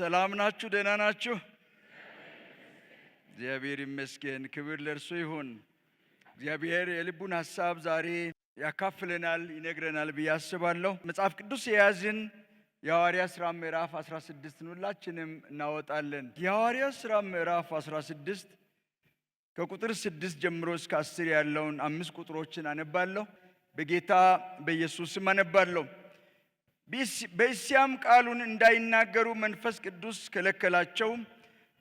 ሰላም ናችሁ? ደህና ናችሁ? እግዚአብሔር ይመስገን። ክብር ለእርሱ ይሁን። እግዚአብሔር የልቡን ሐሳብ ዛሬ ያካፍለናል፣ ይነግረናል ብዬ አስባለሁ። መጽሐፍ ቅዱስ የያዝን የሐዋርያት ሥራ ምዕራፍ 16 ሁላችንም እናወጣለን። የሐዋርያት ሥራ ምዕራፍ 16 ከቁጥር 6 ጀምሮ እስከ 10 ያለውን 5 ቁጥሮችን አነባለሁ። በጌታ በኢየሱስ ስም አነባለሁ። በእስያም ቃሉን እንዳይናገሩ መንፈስ ቅዱስ ከለከላቸው።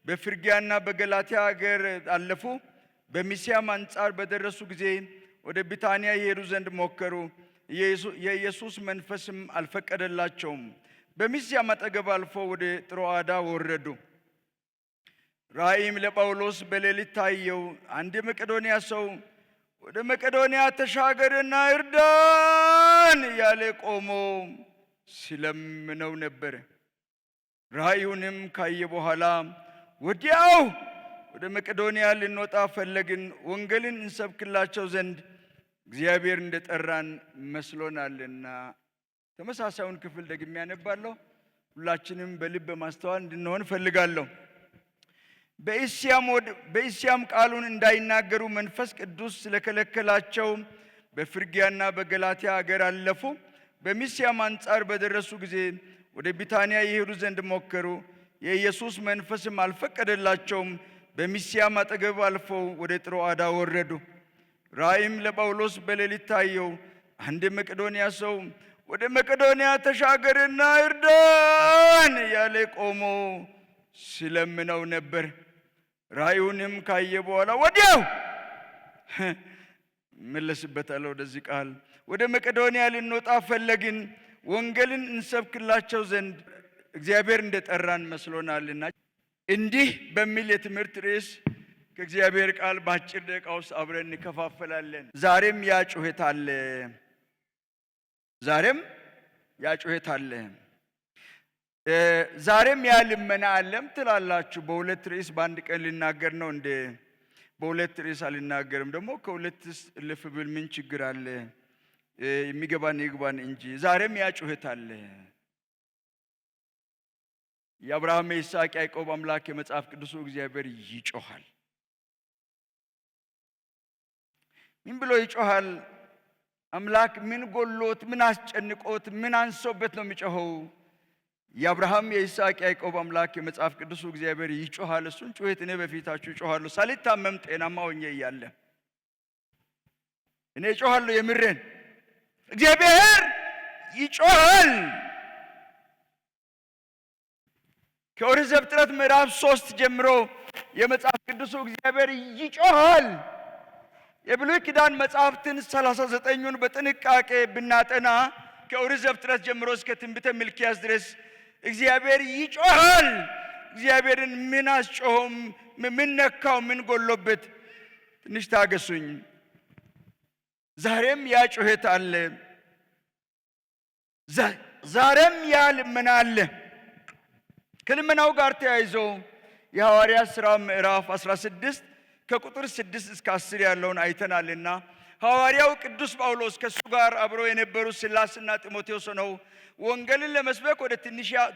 በፍርግያና በገላትያ አገር አለፉ። በሚስያም አንጻር በደረሱ ጊዜ ወደ ቢታንያ ይሄዱ ዘንድ ሞከሩ። የኢየሱስ መንፈስም አልፈቀደላቸውም። በሚስያም አጠገብ አልፎ ወደ ጥሮአዳ ወረዱ። ራእይም ለጳውሎስ በሌሊት ታየው። አንድ የመቄዶንያ ሰው ወደ መቄዶንያ ተሻገርና እርዳን ያለ ቆሞ ሲለምነው ነበር። ራእዩንም ካየ በኋላ ወዲያው ወደ መቄዶንያ ልንወጣ ፈለግን፣ ወንጌልን እንሰብክላቸው ዘንድ እግዚአብሔር እንደጠራን መስሎናልና። ተመሳሳዩን ክፍል ደግሜ ያነባለሁ። ሁላችንም በልብ በማስተዋል እንድንሆን ፈልጋለሁ። በእስያም ቃሉን እንዳይናገሩ መንፈስ ቅዱስ ስለከለከላቸው በፍርግያና በገላትያ አገር አለፉ። በሚስያም አንጻር በደረሱ ጊዜ ወደ ቢታንያ ይሄዱ ዘንድ ሞከሩ። የኢየሱስ መንፈስም አልፈቀደላቸውም። በሚስያም አጠገብ አልፈው ወደ ጥሮአዳ ወረዱ። ራእይም ለጳውሎስ በሌሊት ታየው። አንድ የመቄዶንያ ሰው ወደ መቄዶንያ ተሻገርና እርዳን ያለ ቆሞ ሲለምነው ነበር። ራእዩንም ካየ በኋላ ወዲያው መለስበታለሁ ወደዚህ ቃል ወደ መቄዶንያ ልንወጣ ፈለግን፣ ወንጌልን እንሰብክላቸው ዘንድ እግዚአብሔር እንደጠራን መስሎናልና። እንዲህ በሚል የትምህርት ርዕስ ከእግዚአብሔር ቃል በአጭር ደቂቃ ውስጥ አብረን እንከፋፈላለን። ዛሬም ያ ጩኸት አለ። ዛሬም ያ ጩኸት አለ። ዛሬም ያ ልመና አለም ትላላችሁ። በሁለት ርዕስ በአንድ ቀን ልናገር ነው እንደ በሁለት ርዕስ አልናገርም። ደግሞ ከሁለት እልፍ ብል ምን ችግር አለ? የሚገባን ይግባን እንጂ ዛሬም ያ ጩኸት አለ። የአብርሃም የይስሐቅ ያዕቆብ አምላክ የመጽሐፍ ቅዱሱ እግዚአብሔር ይጮሃል። ምን ብሎ ይጮሃል? አምላክ ምን ጎሎት፣ ምን አስጨንቆት፣ ምን አንሶበት ነው የሚጮኸው? የአብርሃም የይስሐቅ ያዕቆብ አምላክ የመጽሐፍ ቅዱሱ እግዚአብሔር ይጮሃል። እሱን ጩኸት እኔ በፊታችሁ እጮሃለሁ። ሳልታመም ጤናማ ሆኜ እያለ እኔ እጮሃለሁ። የምሬን እግዚአብሔር ይጮሃል። ከኦሪት ዘፍጥረት ምዕራፍ 3 ጀምሮ የመጽሐፍ ቅዱሱ እግዚአብሔር ይጮሃል። የብሉይ ኪዳን መጽሐፍትን 39ን በጥንቃቄ ብናጠና ከኦሪት ዘፍጥረት ጀምሮ እስከ ትንቢተ ሚልክያስ ድረስ እግዚአብሔር ይጮሃል። እግዚአብሔርን ምን አስጮኸው? ምን ነካው? ምን ጎሎበት? ትንሽ ታገሱኝ። ዛሬም ያ ጩኸት አለ። ዛሬም ያ ልመና አለ። ከልመናው ጋር ተያይዞ የሐዋርያት ሥራ ምዕራፍ 16 ከቁጥር 6 እስከ 10 ያለውን አይተናልና ሐዋርያው ቅዱስ ጳውሎስ ከሱ ጋር አብረው የነበሩ ሲላስና ጢሞቴዎስ ሆነው ወንጌልን ለመስበክ ወደ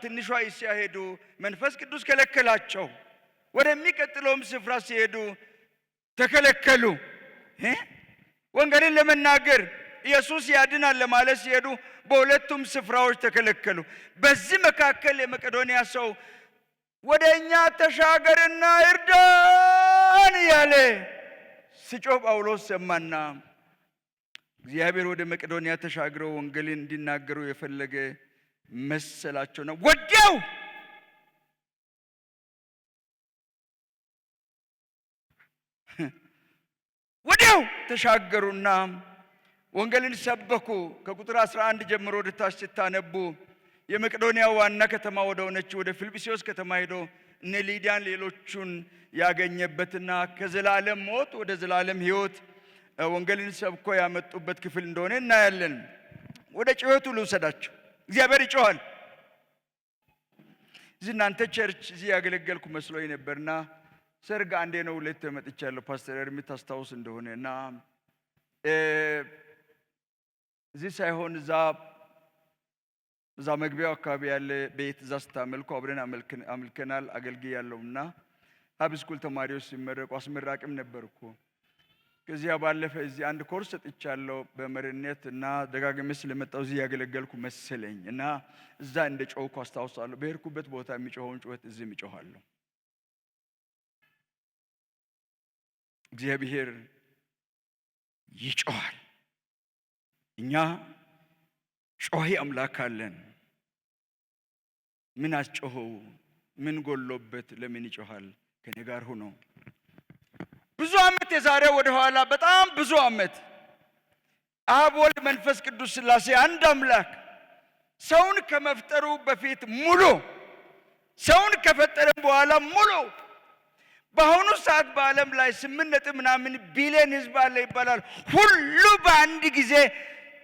ትንሿ እስያ ሄዱ። መንፈስ ቅዱስ ከለከላቸው። ወደሚቀጥለውም ስፍራ ሲሄዱ ተከለከሉ። ወንጌልን ለመናገር ኢየሱስ ያድናል ለማለት ሲሄዱ በሁለቱም ስፍራዎች ተከለከሉ። በዚህ መካከል የመቄዶንያ ሰው ወደ እኛ ተሻገርና እርዳን ያለ ሲጮህ ጳውሎስ ሰማና እግዚአብሔር ወደ መቄዶንያ ተሻግረው ወንጌልን እንዲናገሩ የፈለገ መሰላቸውና ወዲያው ተሻገሩና ወንጌልን ሰበኩ። ከቁጥር 11 ጀምሮ ወደ ታች ስታነቡ የመቄዶንያ ዋና ከተማ ወደ ሆነችው ወደ ፊልጵስዩስ ከተማ ሄዶ እነ ሊዲያን ሌሎቹን ያገኘበትና ከዘላለም ሞት ወደ ዘላለም ሕይወት ወንጌልን ሰብኮ ያመጡበት ክፍል እንደሆነ እናያለን። ወደ ጩኸቱ ልውሰዳቸው። እግዚአብሔር ይጮሃል። እዚህ እናንተ ቸርች እዚህ ያገለገልኩ መስሎኝ ነበርና ሰርግ አንዴ ነው ሁለት መጥቻለሁ። ፓስተር ኤርሚ ታስታውስ እንደሆነና እዚህ ሳይሆን እዛ እዛ መግቢያው አካባቢ ያለ ቤት እዛ ስታመልኩ አብረን አመልከናል አገልግያለሁና ሃይስኩል ተማሪዎች ሲመረቁ አስመራቂም ነበርኩ። ከዚያ ባለፈ እዚህ አንድ ኮርስ ሰጥቻለሁ በመሪነት እና ደጋግሜ ስለመጣሁ እዚህ ያገለገልኩ መሰለኝ እና እዛ እንደ ጮህኩ አስታውሳለሁ። በሄድኩበት ቦታ የሚጮኸውን ጩኸት እዚህም እጮሃለሁ። እግዚአብሔር ይጮሃል። እኛ ጮኺ አምላክ አለን። ምን አስጮኸው? ምን ጎሎበት? ለምን ይጮሃል? ከኔ ጋር ሆኖ ብዙ ዓመት የዛሬ ወደ ኋላ በጣም ብዙ ዓመት አብ ወልድ መንፈስ ቅዱስ ሥላሴ አንድ አምላክ ሰውን ከመፍጠሩ በፊት ሙሉ፣ ሰውን ከፈጠረ በኋላ ሙሉ። በአሁኑ ሰዓት በዓለም ላይ 8.ምናምን ቢሊዮን ሕዝብ አለ ይባላል። ሁሉ በአንድ ጊዜ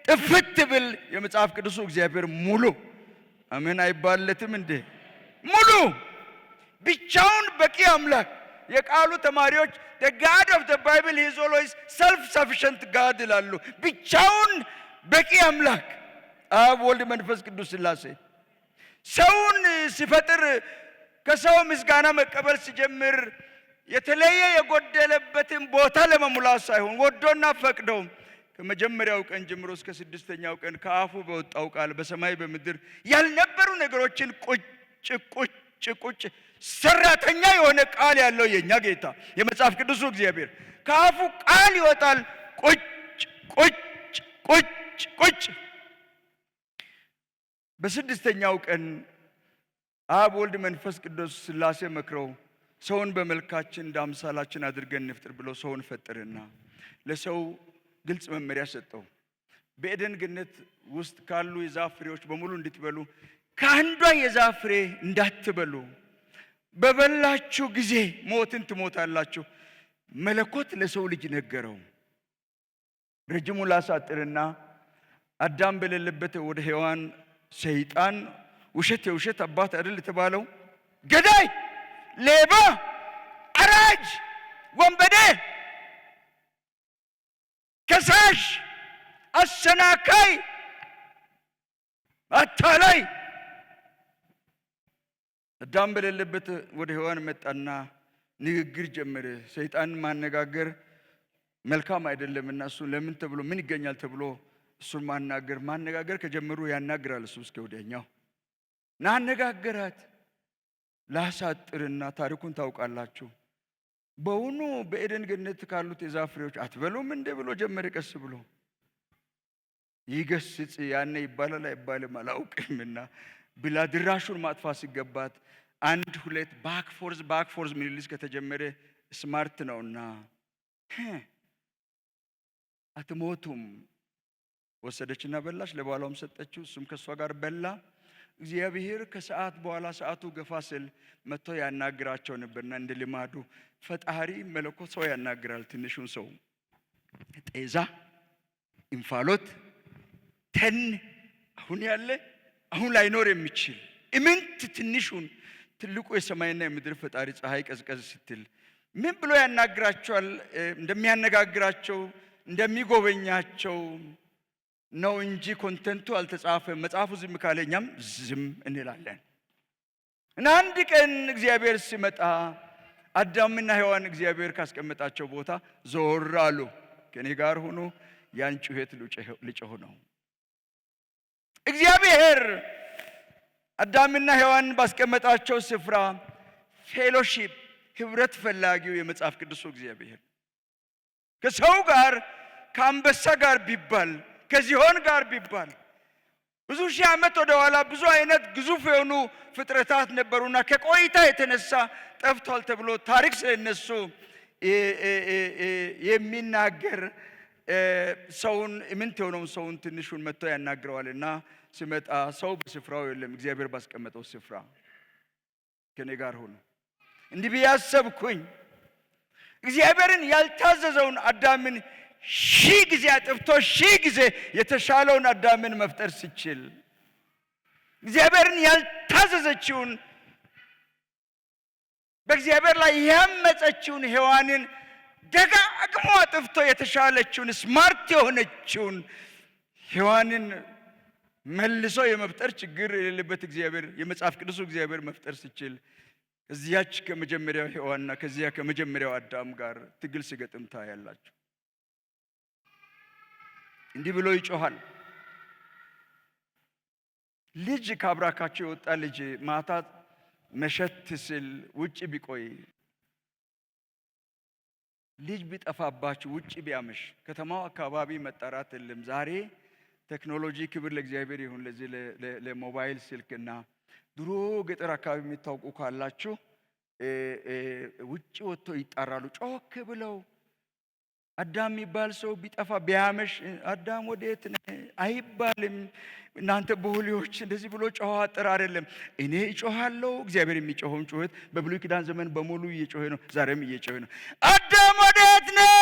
ጥፍት ብል የመጽሐፍ ቅዱሱ እግዚአብሔር ሙሉ አሜን አይባልለትም እንዴ? ሙሉ ብቻውን በቂ አምላክ። የቃሉ ተማሪዎች the God of the Bible is always self-sufficient God ይላሉ። ብቻውን በቂ አምላክ አብ ወልድ መንፈስ ቅዱስ ሥላሴ ሰውን ሲፈጥር ከሰው ምስጋና መቀበል ሲጀምር የተለየ የጎደለበትን ቦታ ለመሙላት ሳይሆን ወዶና ፈቅዶ ከመጀመሪያው ቀን ጀምሮ እስከ 6ኛው ቀን ከአፉ በወጣው ቃል በሰማይ በምድር ያልነበሩ ነገሮችን ቁጭ ሰራተኛ የሆነ ቃል ያለው የኛ ጌታ የመጽሐፍ ቅዱሱ እግዚአብሔር ከአፉ ቃል ይወጣል። ቁጭ በ6ኛው ቀን አብ ወልድ መንፈስ ቅዱስ ሥላሴ መክረው ሰውን በመልካችን እንደ አምሳላችን አድርገን እንፍጠር ብሎ ሰውን ፈጠረና ለሰው ግልጽ መመሪያ ሰጠው። በኤደን ገነት ውስጥ ካሉ የዛፍ ፍሬዎች በሙሉ እንድትበሉ ከአንዷ የዛፍ ፍሬ እንዳትበሉ፣ በበላችሁ ጊዜ ሞትን ትሞታላችሁ። መለኮት ለሰው ልጅ ነገረው። ረጅሙ ላሳጥርና አዳም በሌለበት ወደ ሔዋን ሰይጣን ውሸት የውሸት አባት አይደል የተባለው ገዳይ፣ ሌባ፣ አራጅ፣ ወንበዴ፣ ከሳሽ፣ አሰናካይ፣ አታላይ አዳም በሌለበት ወደ ሔዋን መጣና ንግግር ጀመረ። ሰይጣን ማነጋገር መልካም አይደለምና እሱ ለምን ተብሎ ምን ይገኛል ተብሎ እሱን ማነጋገር ከጀመሩ ያናግራል። እሱ እስከ ወዲያኛው ናነጋገራት። ላሳጥርና ታሪኩን ታውቃላችሁ። በውኑ በኤደን ገነት ካሉት የዛፍ ፍሬዎች አትበሉም እንደ ብሎ ጀመረ። ቀስ ብሎ ይገስጽ። ያኔ ይባላል አይባልም አላውቅምና ብላ ድራሹን ማጥፋት ሲገባት 1-2 ባክፎርዝ ምልልስ ከተጀመረ ስማርት ነውና አትሞቱም ወሰደችና በላች። ለባሏም ሰጠችው፣ እሱም ከሷ ጋር በላ። እግዚአብሔር ከሰዓት በኋላ ሰዓቱ ገፋ ሲል መጥቶ ያናግራቸው ነበርና እንደ ልማዱ ፈጣሪ መለኮት ሰው ያናግራል። ትንሹን ሰው ጤዛ፣ እንፋሎት፣ ተን አሁን ያለ አሁን ላይኖር የሚችል ኢምንት ትንሹን ትልቁ የሰማይና የምድር ፈጣሪ ፀሐይ ቀዝቀዝ ስትል ምን ብሎ ያናግራቸዋል? እንደሚያነጋግራቸው እንደሚጎበኛቸው ነው እንጂ ኮንተንቱ አልተጻፈም። መጽሐፉ ዝም ካለኛም ዝም እንላለን። እና አንድ ቀን እግዚአብሔር ሲመጣ አዳምና ሔዋን እግዚአብሔር ካስቀመጣቸው ቦታ ዞር አሉ። ከኔ ጋር ሆኖ ያን ጩኸት ልጮህ ነው። እግዚአብሔር አዳምና ሔዋን ባስቀመጣቸው ስፍራ ፌሎሺፕ ህብረት ፈላጊው የመጽሐፍ ቅዱሱ እግዚአብሔር ከሰው ጋር ከአንበሳ ጋር ቢባል ከዝሆን ጋር ቢባል ብዙ ሺህ ዓመት ወደ ኋላ ብዙ አይነት ግዙፍ የሆኑ ፍጥረታት ነበሩና ከቆይታ የተነሳ ጠፍቷል ተብሎ ታሪክ ስለነሱ የሚናገር ሰውን ኢምንት የሆነውን ሰውን ትንሹን መጥቶ ያናግረዋልና ሲመጣ ሰው በስፍራው የለም፣ እግዚአብሔር ባስቀመጠው ስፍራ ከኔ ጋር ሆኖ እንዲህ ቢያሰብኩኝ እግዚአብሔርን ያልታዘዘውን አዳምን 1000 ጊዜ አጥፍቶ 1000 ጊዜ የተሻለውን አዳምን መፍጠር ሲችል እግዚአብሔርን ያልታዘዘችውን በእግዚአብሔር ላይ ያመፀችውን ሔዋንን ደጋግሞ አጥፍቶ የተሻለችውን ስማርት የሆነችውን ሔዋንን መልሶ የመፍጠር ችግር የሌለበት እግዚአብሔር የመጽሐፍ ቅዱስ እግዚአብሔር መፍጠር ሲችል እዚያች ከመጀመሪያው ሔዋንና ከዚያ ከመጀመሪያው አዳም ጋር ትግል ሲገጥም ታያላችሁ። እንዲህ ብሎ ይጮሃል። ልጅ ካብራካቸው የወጣ ልጅ ማታ መሸት ሲል ውጭ ቢቆይ ልጅ ቢጠፋባችሁ ውጭ ቢያመሽ ከተማው አካባቢ መጣራት የለም። ዛሬ ቴክኖሎጂ ክብር ለእግዚአብሔር ይሁን ለዚህ ለሞባይል ስልክና ድሮ ገጠር አካባቢ የሚታወቁ ካላችሁ ውጭ ወጥቶ ይጣራሉ ጮክ ብለው። አዳም የሚባል ሰው ቢጠፋ ቢያመሽ አዳም ወዴት ነህ አይባልም። እናንተ ብሁሊዎች እንደዚህ ብሎ ጮኸ አጥር አይደለም። እኔ እጮሃለሁ። እግዚአብሔር የሚጮኸውን ጩኸት በብሉይ ኪዳን ዘመን በሙሉ እየጮኸ ነው፣ ዛሬም እየጮኸ ነው። አዳም ወዴት ነህ?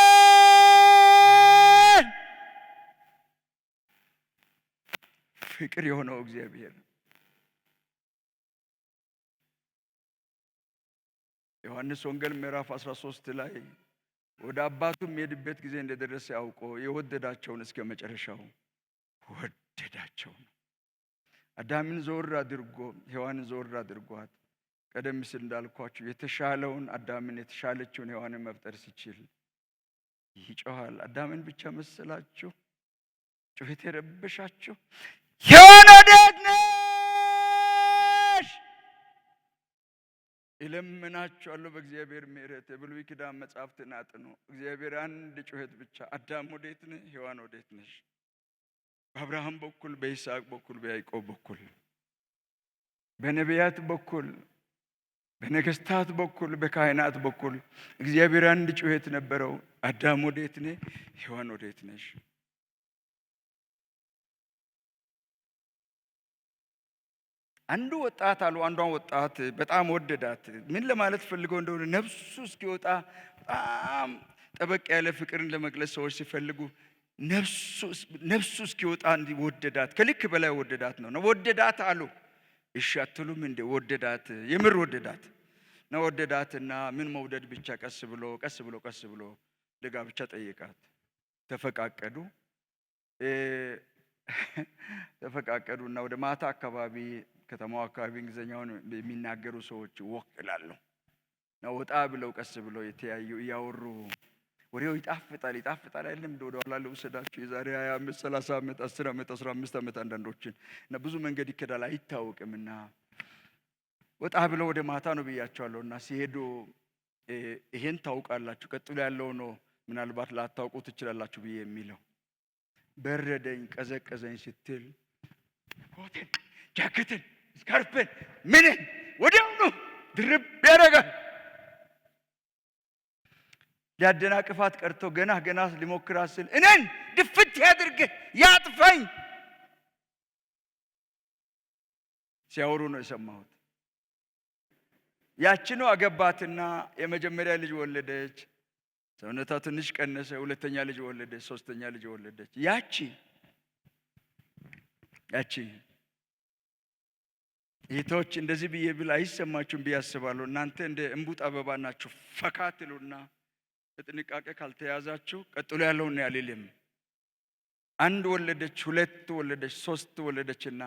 ፍቅር የሆነው እግዚአብሔር ዮሐንስ ወንጌል ምዕራፍ 13 ላይ ወደ አባቱ የሚሄድበት ጊዜ እንደደረሰ ያውቆ የወደዳቸውን እስከ መጨረሻው ወደዳቸው። አዳምን ዞር አድርጎ ሔዋንን ዞር አድርጓት ቀደም ሲል እንዳልኳችሁ የተሻለውን አዳምን የተሻለችውን ሔዋንን መፍጠር ሲችል ይጮሃል። አዳምን ብቻ መሰላችሁ ጩኸት የረበሻችሁ? ሔዋን ወዴት ነሽ? እለምናችኋለሁ በእግዚአብሔር ምሕረት የብሉይ ኪዳን መጻሕፍትን አጥኑ። እግዚአብሔር አንድ ጩኸት ብቻ አዳም ወዴት ነህ? ሔዋን ወዴት ነሽ? በአብርሃም በኩል በይስሐቅ በኩል በያዕቆብ በኩል በነቢያት በኩል በነገስታት በኩል በካህናት በኩል እግዚአብሔር አንድ ጩኸት ነበረው። አዳም ወዴት ነህ? ሔዋን ወዴት ነሽ? አንዱ ወጣት አሉ አንዷን ወጣት በጣም ወደዳት። ምን ለማለት ፈልገው እንደሆነ ነፍሱ እስኪወጣ በጣም ጠበቅ ያለ ፍቅርን ለመግለጽ ሰዎች ሲፈልጉ ነፍሱ እስኪወጣ እንዲወደዳት ከልክ በላይ ወደዳት ነው ወደዳት አሉ። እሺ አትሉም እንደ ወደዳት የምር ወደዳት ነው ወደዳትና ምን መውደድ ብቻ ቀስ ብሎ ለጋብቻ ጠየቃት። ተፈቃቀዱና ወደ ማታ አካባቢ ከተማው አካባቢ እንግሊዘኛውን የሚናገሩ ሰዎች ወክላሉ ነው ወጣ ብለው ቀስ ብለው የተያዩ ያወሩ ወሬው ይጣፍጣል አይደለም? ወደ ኋላ ልውሰዳችሁ የዛሬ 20 ዓመት 30 ዓመት 10 ዓመት 15 ዓመት አንዳንዶችን እና ብዙ መንገድ ይከዳል አይታወቅምና ወጣ ብለው ወደ ማታ ነው ብያቸዋለሁና ሲሄዱ ይሄን ታውቃላችሁ ቀጥሎ ያለው ነው ምናልባት ላታውቁ ትችላላችሁ ብዬ የሚለው በረደኝ ቀዘቀዘኝ ስትል ኮቴን ጃኬትን ስካርፔን ምን ወዲያውኑ ድርብ ያደርጋል። ሊያደናቅፋት ቀርቶ ገና ሊሞክራት ስል እኔን ድፍት ያድርግህ ያጥፋኝ ሲያወሩ ነው የሰማሁት። ያችኑ አገባትና የመጀመሪያ ልጅ ወለደች። ሰውነቷ ትንሽ ቀነሰ። ሁለተኛ ልጅ ወለደች። ሶስተኛ ልጅ ወለደች። ያቺ እህቶች እንደዚህ ብዬ ብል አይሰማችሁም ብዬ አስባለሁ። እናንተ እንደ እምቡጥ አበባ ናችሁ። ፈካ ትሉና በጥንቃቄ ካልተያዛችሁ ቀጥሎ ያለውን ያልልም። አንድ ወለደች፣ ሁለት ወለደች፣ ሶስት ወለደችና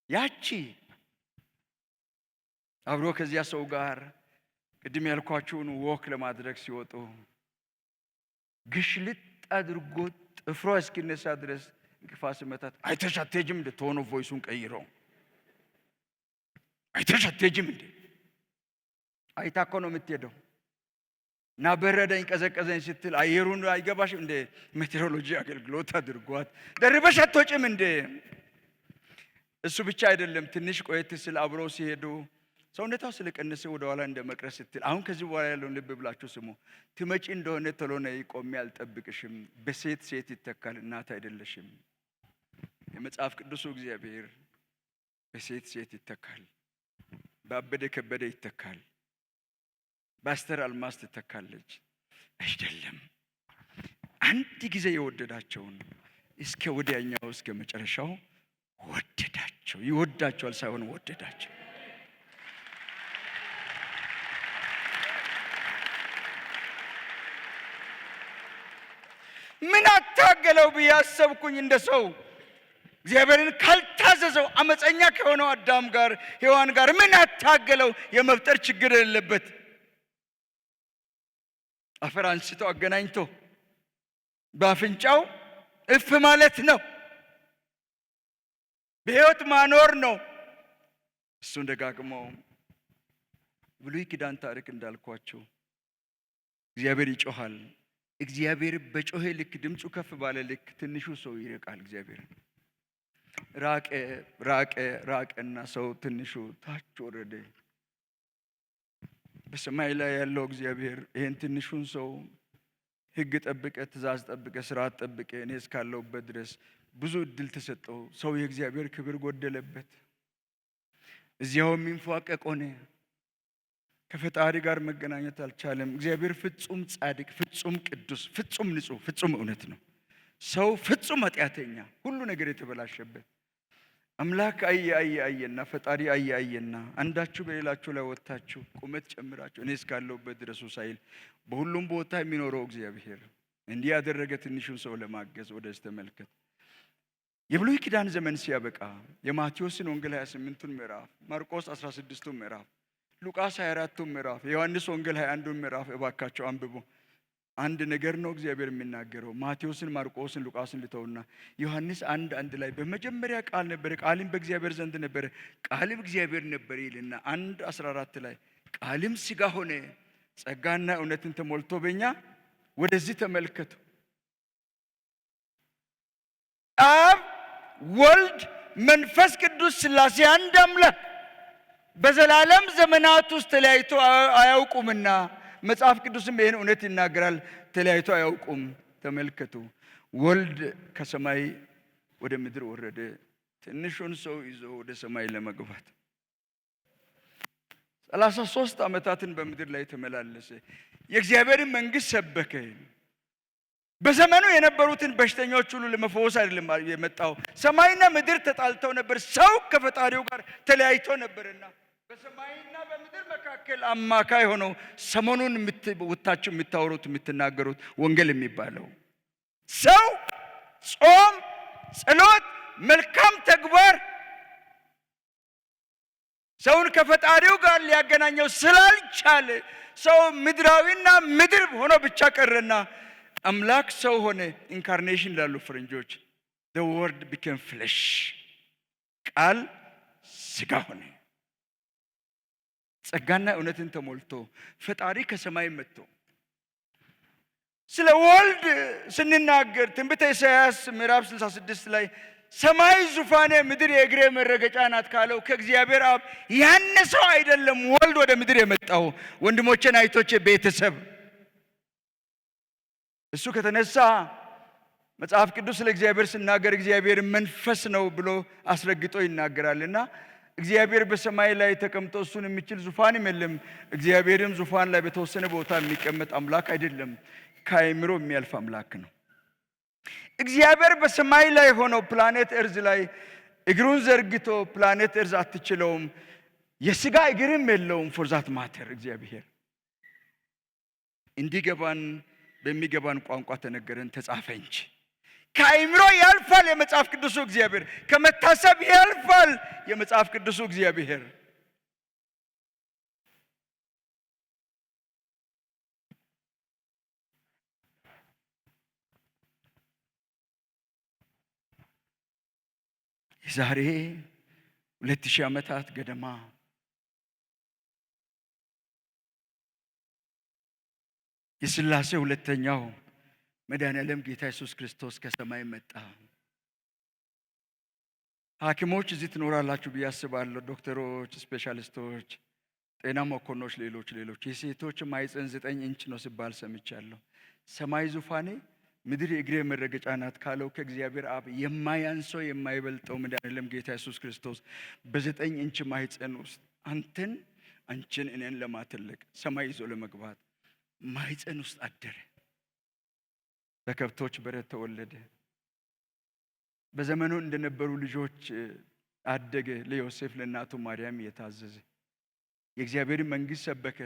ያቺ አብሮ ከዚያ ሰው ጋር ቅድም ያልኳችሁን ወክ ለማድረግ ሲወጡ ግሽልጥ አድርጎ ጥፍሯ እስኪነሳ ድረስ እንቅፋት ሲመታት አይተሽ አትሄጂም እንደ ቶን ኦፍ ቮይሱን ቀይረው አይተሽ አትሄጂም እንደ አይታ እኮ ነው የምትሄደው እና በረደኝ ቀዘቀዘኝ ስትል አየሩን አይገባሽም እንደ ሜቴሮሎጂ አገልግሎት አድርጓት ደርበሽ አትወጪም እንደ እሱ ብቻ አይደለም። ትንሽ ቆየት ስል አብረው ሲሄዱ ሰውነቷ ስለቀነሰ ወደ ኋላ እንደ መቅረት ስትል አሁን ከዚህ በኋላ ያለውን ልብ ብላችሁ ስሙ። ትመጪ እንደሆነ ቶሎ ነይ፣ ቆሜ አልጠብቅሽም። በሴት ይተካል፣ እናት አይደለሽም። የመጽሐፍ ቅዱሱ እግዚአብሔር በሴት ይተካል፣ በአበደ ከበደ ይተካል፣ በአስተር አልማዝ ትተካለች። አይደለም አንድ ጊዜ የወደዳቸውን እስከ ወዲያኛው እስከ መጨረሻው ወደዳቸው። ይወዳቸዋል ሳይሆን ወደዳቸው። ምን አታገለው ብዬ አሰብኩኝ። እንደ ሰው እግዚአብሔርን ካልታዘዘው አመፀኛ ከሆነው አዳም ጋር ሔዋን ጋር ምን አታገለው? የመፍጠር ችግር የሌለበት አፈር አንስቶ አገናኝቶ በአፍንጫው እፍ ማለት ነው። በሕይወት ማኖር ነው። እሱን ደጋግመው ብሉይ ኪዳን ታሪክ እንዳልኳቸው እግዚአብሔር ይጮሃል። እግዚአብሔር በጮኸ ልክ ድምፁ ከፍ ባለ ልክ ትንሹ ሰው ይርቃል። እግዚአብሔር ራቀ ራቀ ራቀና ሰው ትንሹ ታች ወረደ። በሰማይ ላይ ያለው እግዚአብሔር ይሄን ትንሹን ሰው ሕግ ጠብቀ፣ ትእዛዝ ጠብቀ፣ ስርዓት ጠብቀ እኔ እስካለሁበት ድረስ ብዙ እድል ተሰጠው። ሰው የእግዚአብሔር ክብር ጎደለበት። እዚያው የሚንፏቀቅ ሆነ። ከፈጣሪ ጋር መገናኘት አልቻለም። እግዚአብሔር ፍጹም ጻድቅ፣ ፍጹም ቅዱስ፣ ፍጹም ንጹህ፣ ፍጹም እውነት ነው። ሰው ፍጹም ኃጢአተኛ፣ ሁሉ ነገር የተበላሸበት አምላክ አየና ፈጣሪ አየና አንዳችሁ በሌላችሁ ላይ ወጣችሁ ቁመት ጨምራችሁ እኔ እስካለሁበት ድረሱ ሳይል በሁሉም ቦታ የሚኖረው እግዚአብሔር እንዲህ ያደረገ ትንሹን ሰው ለማገዝ ወደዚህ ተመልከት። የብሉይ ኪዳን ዘመን ሲያበቃ የማቴዎስን ወንጌል 28ቱን ምዕራፍ፣ ማርቆስ 16ቱን ምዕራፍ፣ ሉቃስ 24ቱን ምዕራፍ፣ የዮሐንስ ወንጌል 21ዱን ምዕራፍ እባካቸው አንብቡ። አንድ ነገር ነው እግዚአብሔር የሚናገረው። ማቴዎስን፣ ማርቆስን፣ ሉቃስን ልተውና ዮሐንስ 1:1 ላይ በመጀመሪያ ቃል ነበረ፣ ቃልም በእግዚአብሔር ዘንድ ነበረ፣ ቃልም እግዚአብሔር ነበረ ይልና 1:14 ላይ ቃልም ሥጋ ሆነ ጸጋና እውነትን ተሞልቶ በእኛ ወደዚህ ተመልከቱ። አብ ወልድ መንፈስ ቅዱስ ሥላሴ አንድ አምላክ በዘላለም ዘመናት ውስጥ ተለያይቶ አያውቁምና መጽሐፍ ቅዱስም ይህን እውነት ይናገራል። ተለያይቶ አያውቁም። ተመልከቱ። ወልድ ከሰማይ ወደ ምድር ወረደ ትንሹን ሰው ይዞ ወደ ሰማይ ለመግባት 33 ዓመታትን በምድር ላይ ተመላለሰ። የእግዚአብሔርን መንግሥት ሰበከ። በዘመኑ የነበሩትን በሽተኞች ሁሉ ለመፈወስ አይደለም የመጣው። ሰማይና ምድር ተጣልተው ነበር። ሰው ከፈጣሪው ጋር ተለያይቶ ነበርና በሰማይና በምድር መካከል አማካይ ሆነው ሰሞኑን ወታችሁ የምታወሩት የምትናገሩት ወንጌል የሚባለው ሰው ጾም፣ ጸሎት፣ መልካም ተግባር ሰውን ከፈጣሪው ጋር ሊያገናኘው ስላልቻለ ሰው ምድራዊና ምድር ሆኖ ብቻ ቀረና አምላክ ሰው ሆነ። ኢንካርኔሽን ላሉ ፈረንጆች the word became flesh ቃል ሥጋ ሆነ። ጸጋና እውነትን ተሞልቶ ፈጣሪ ከሰማይ መጥቶ ስለ ወልድ ስንናገር ትንቢተ ኢሳይያስ ምዕራፍ 66 ላይ ሰማይ ዙፋኔ ምድር የእግሬ መረገጫ ናት ካለው ከእግዚአብሔር አብ ያነሰው አይደለም ወልድ ወደ ምድር የመጣው። ወንድሞቼና እህቶቼ ቤተሰብ እሱ ከተነሳ መጽሐፍ ቅዱስ ስለ እግዚአብሔር ሲናገር እግዚአብሔር መንፈስ ነው ብሎ አስረግጦ ይናገራልና እግዚአብሔር በሰማይ ላይ ተቀምጦ እሱን የሚችል ዙፋንም የለም። እግዚአብሔርም ዙፋን ላይ በተወሰነ ቦታ የሚቀመጥ አምላክ አይደለም፣ ከአእምሮ የሚያልፍ አምላክ ነው። እግዚአብሔር በሰማይ ላይ ሆኖ ፕላኔት እርዝ ላይ እግሩን ዘርግቶ ፕላኔት እርዝ አትችለውም። የሥጋ እግርም የለውም። ፎርዛት ማተር እግዚአብሔር እንዲገባን በሚገባን ቋንቋ ተነገረን፣ ተጻፈ እንጂ ከአእምሮ ያልፋል የመጽሐፍ ቅዱሱ እግዚአብሔር። ከመታሰብ ያልፋል የመጽሐፍ ቅዱሱ እግዚአብሔር። የዛሬ 2000 ዓመታት ገደማ የሥላሴ ሁለተኛው መድኃኔዓለም ጌታ ኢየሱስ ክርስቶስ ከሰማይ መጣ። ሐኪሞች እዚህ ትኖራላችሁ ብዬ አስባለሁ። ዶክተሮች፣ ስፔሻሊስቶች፣ ጤና መኮንኖች፣ ሌሎች የሴቶች ማኅፀን 9 ኢንች ነው ሲባል ሰምቻለሁ። ሰማይ ዙፋኔ ምድር የእግሬ መረገጫ ናት ካለው ከእግዚአብሔር አብ የማያንሰው የማይበልጠው መድኃኔዓለም ጌታ ኢየሱስ ክርስቶስ በ9 ኢንች ማኅፀን ውስጥ አንቺን እኔን ለማተለቅ ሰማይ ይዞ ለመግባት ማኅፀን ውስጥ አደረ። በከብቶች በረት ተወለደ። በዘመኑ እንደነበሩ ልጆች አደገ። ለዮሴፍ ለእናቱ ማርያም የታዘዘ የእግዚአብሔር መንግሥት ሰበከ።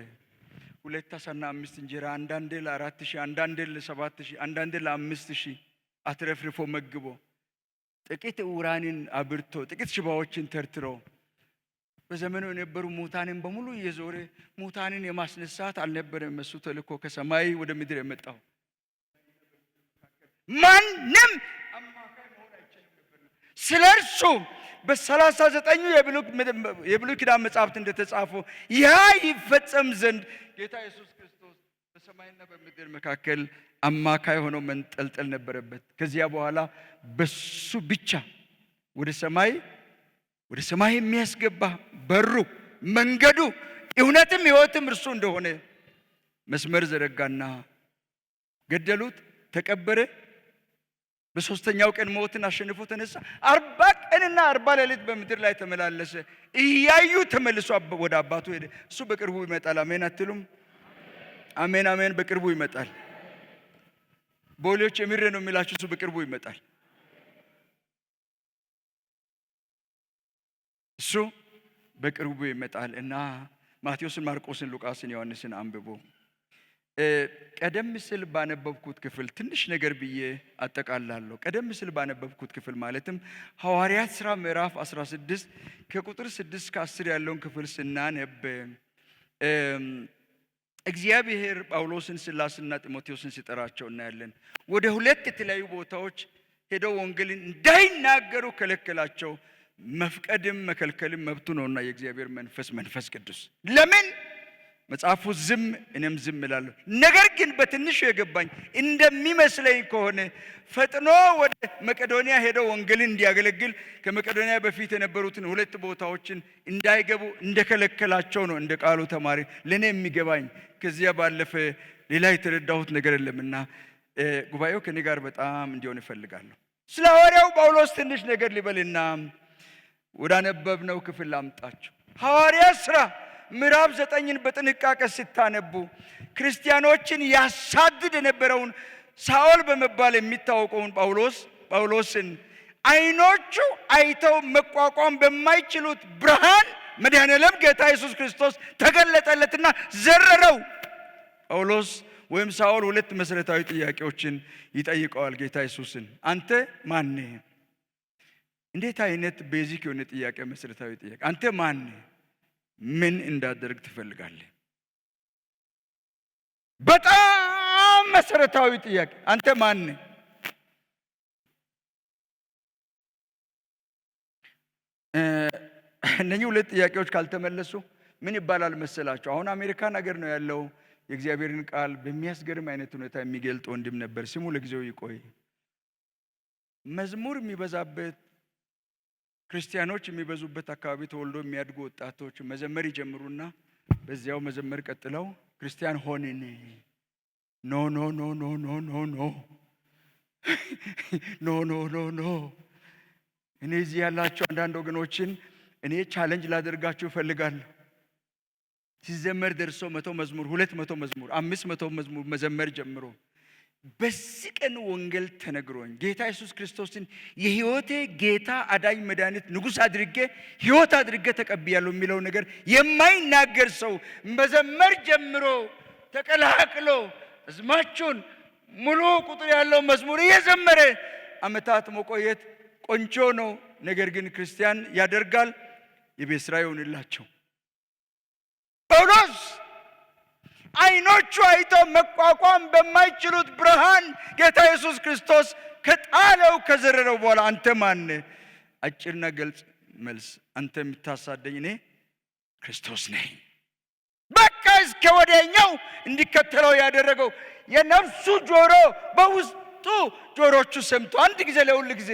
2 ዓሣና 5 እንጀራ አንዳንዴ ለ4000 አንዳንዴ ለ7000 አንዳንዴ ለ5000 አትረፍርፎ መግቦ ጥቂት ዕውራንን አብርቶ ጥቂት ሽባዎችን ተርትሮ በዘመኑ የነበሩ ሙታንን በሙሉ እየዞረ ሙታንን የማስነሳት አልነበረም እሱ ተልኮ ከሰማይ ወደ ምድር የመጣው። ማንም አማካይ መሆን አይችልም ነበር። ስለርሱ በ39ኙ የብሉይ ኪዳን መጻሕፍት እንደተጻፈው ያ ይፈጸም ዘንድ ጌታ ኢየሱስ ክርስቶስ በሰማይና በምድር መካከል አማካይ ሆኖ መንጠልጠል ነበረበት። ከዚያ በኋላ በሱ ብቻ ወደ ሰማይ የሚያስገባ በሩ፣ መንገዱ፣ እውነትም ሕይወትም እርሱ እንደሆነ መስመር ዘረጋና ገደሉት፣ ተቀበረ። በሶስተኛው ቀን ሞትን አሸንፎ ተነሳ። 40 ቀንና 40 ሌሊት በምድር ላይ ተመላለሰ። እያዩ ተመልሶ ወደ አባቱ ሄደ። እሱ በቅርቡ ይመጣል። አሜን አትሉም? አሜን አሜን። በቅርቡ ይመጣል። ቦሌዎች የምሬ ነው የሚላችሁ፣ እሱ በቅርቡ ይመጣል። እሱ በቅርቡ ይመጣል እና ማቴዎስን፣ ማርቆስን፣ ሉቃስን፣ ዮሐንስን አንብቦ ቀደም ሲል ባነበብኩት ክፍል ትንሽ ነገር ብዬ አጠቃላለሁ። ቀደም ሲል ባነበብኩት ክፍል ማለትም ሐዋርያት ሥራ ምዕራፍ 16 ከቁጥር 6 እስከ 10 ያለውን ክፍል ስናነብ እግዚአብሔር ጳውሎስን፣ ሲላስና ጢሞቴዎስን ሲጠራቸው እናያለን። ወደ 2 የተለያዩ ቦታዎች ሄደው ወንጌልን እንዳይናገሩ ከለከላቸው። መፍቀድም መከልከልም መብቱ ነውና የእግዚአብሔር መንፈስ ቅዱስ። ለምን መጽሐፉ ዝም እኔም ዝም እላለሁ። ነገር ግን በትንሹ የገባኝ እንደሚመስለኝ ከሆነ ፈጥኖ ወደ መቄዶንያ ሄደው ወንጌልን እንዲያገለግል ከመቄዶንያ በፊት የነበሩትን 2 ቦታዎችን እንዳይገቡ እንደከለከላቸው ነው እንደ ቃሉ ተማሪ ለኔ የሚገባኝ። ከዚያ ባለፈ ሌላ የተረዳሁት ነገር የለምና ጉባኤው ከኔ ጋር በጣም እንዲሆን እፈልጋለሁ። ስለ ሐዋርያው ጳውሎስ ትንሽ ነገር ሊበልና ወዳነበብነው ክፍል ላምጣችሁ። ሐዋርያት ሥራ ምዕራፍ 9ን በጥንቃቄ ስታነቡ ክርስቲያኖችን ያሳድድ የነበረውን ሳኦል በመባል የሚታወቀውን ጳውሎስን ዓይኖቹ አይተው መቋቋም በማይችሉት ብርሃን መድኃኔዓለም ጌታ ኢየሱስ ክርስቶስ ተገለጠለትና ዘረረው። ጳውሎስ ወይም ሳኦል 2 መሰረታዊ ጥያቄዎችን ይጠይቀዋል ጌታ ኢየሱስን። አንተ ማን ነህ? እንዴት አይነት ቤዚክ የሆነ ጥያቄ፣ መሰረታዊ ጥያቄ። አንተ ማን ነህ? ምን እንዳደርግ ትፈልጋለህ? በጣም መሰረታዊ ጥያቄ። አንተ ማን ነህ? እነኚህ 2 ጥያቄዎች ካልተመለሱ ምን ይባላል መሰላችሁ? አሁን አሜሪካን ሀገር ነው ያለው። የእግዚአብሔርን ቃል በሚያስገርም አይነት ሁኔታ የሚገልጥ ወንድም ነበር። ስሙ ለጊዜው ይቆይ። መዝሙር የሚበዛበት ክርስቲያኖች የሚበዙበት አካባቢ ተወልዶ የሚያድጉ ወጣቶች መዘመር ይጀምሩና በዚያው መዘመር ቀጥለው ክርስቲያን ሆንን። ኖ ኖ ኖ ኖ ኖ ኖ ኖ ኖ ኖ ኖ ኖ። እኔ እዚህ ያላችሁ አንዳንድ ወገኖችን እኔ ቻሌንጅ ላደርጋችሁ እፈልጋለሁ። ሲዘመር ደርሶ 100 መዝሙር፣ 200 መዝሙር፣ 500 መዝሙር መዘመር ጀምሮ በዚህ ቀን ወንጌል ተነግሮኝ ጌታ ኢየሱስ ክርስቶስን የሕይወቴ ጌታ አዳኝ መድኃኒት ንጉሥ አድርጌ ሕይወት አድርጌ ተቀብያለሁ የሚለው ነገር የማይናገር ሰው መዘመር ጀምሮ ተቀላቅሎ አዝማቹን ሙሉ ቁጥር ያለው መዝሙር እየዘመረ ዓመታት መቆየት ቆንጆ ነው። ነገር ግን ክርስቲያን ያደርጋል። የቤት ሥራ ይሆንላቸው። ጳውሎስ ዓይኖቹ አይተው መቋቋም በማይችሉት ብርሃን ጌታ ኢየሱስ ክርስቶስ ከጣለው ከዘረረው በኋላ አንተ ማን? አጭርና ግልጽ መልስ፣ አንተ የምታሳደኝ እኔ ክርስቶስ ነኝ። በቃ እስከ ወዲያኛው እንዲከተለው ያደረገው የነፍሱ ጆሮ በውስጡ ጆሮቹ ሰምቶ አንድ ጊዜ ለሁሉ ጊዜ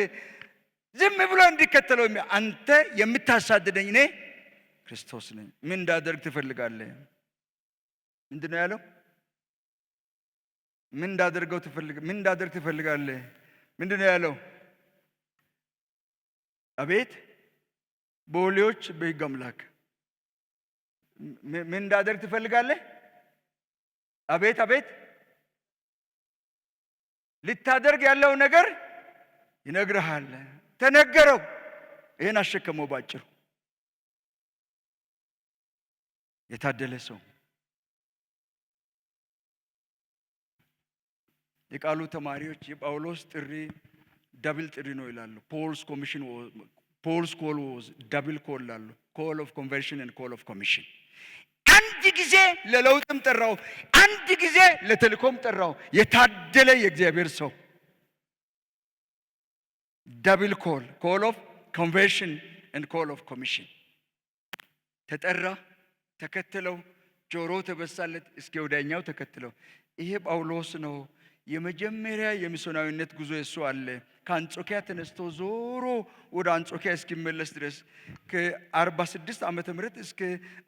ዝም ብሎ እንዲከተለው አንተ የምታሳድደኝ እኔ ክርስቶስ ነኝ። ምን እንዳደርግ ትፈልጋለህ? ምንድነው ያለው? ምን እንዳደርግ ትፈልጋለህ? ምንድነው ያለው? አቤት ቦሌዎች በሕግ አምላክ ምን እንዳደርግ ትፈልጋለህ? አቤት አቤት ልታደርግ ያለው ነገር ይነግርሃል። ተነገረው። ይሄን አሸከመው ባጭሩ። የታደለ ሰው የቃሉ ተማሪዎች የጳውሎስ ጥሪ ደብል ጥሪ ነው ይላሉ። ፖልስ ኮል ዋዝ ደብል ኮል ይላሉ። ኮል ኦፍ ኮንቨርሽን ኤንድ ኮል ኦፍ ኮሚሽን። አንድ ጊዜ ለለውጥም ጠራው፣ አንድ ጊዜ ለተልእኮም ጠራው። የታደለ የእግዚአብሔር ሰው። ደብል ኮል ኦፍ ኮንቨርሽን ኤንድ ኮል ኦፍ ኮሚሽን። ተጠራ፣ ተከተለው፣ ጆሮ ተበሳለት፣ እስከ ወዲያኛው ተከተለው። ይሄ ጳውሎስ ነው። የመጀመሪያ የሚስዮናዊነት ጉዞ እሱ አለ። ከአንጾኪያ ተነስቶ ዞሮ ወደ አንጾኪያ እስኪመለስ ድረስ ከ46 ዓመተ ምህረት እስከ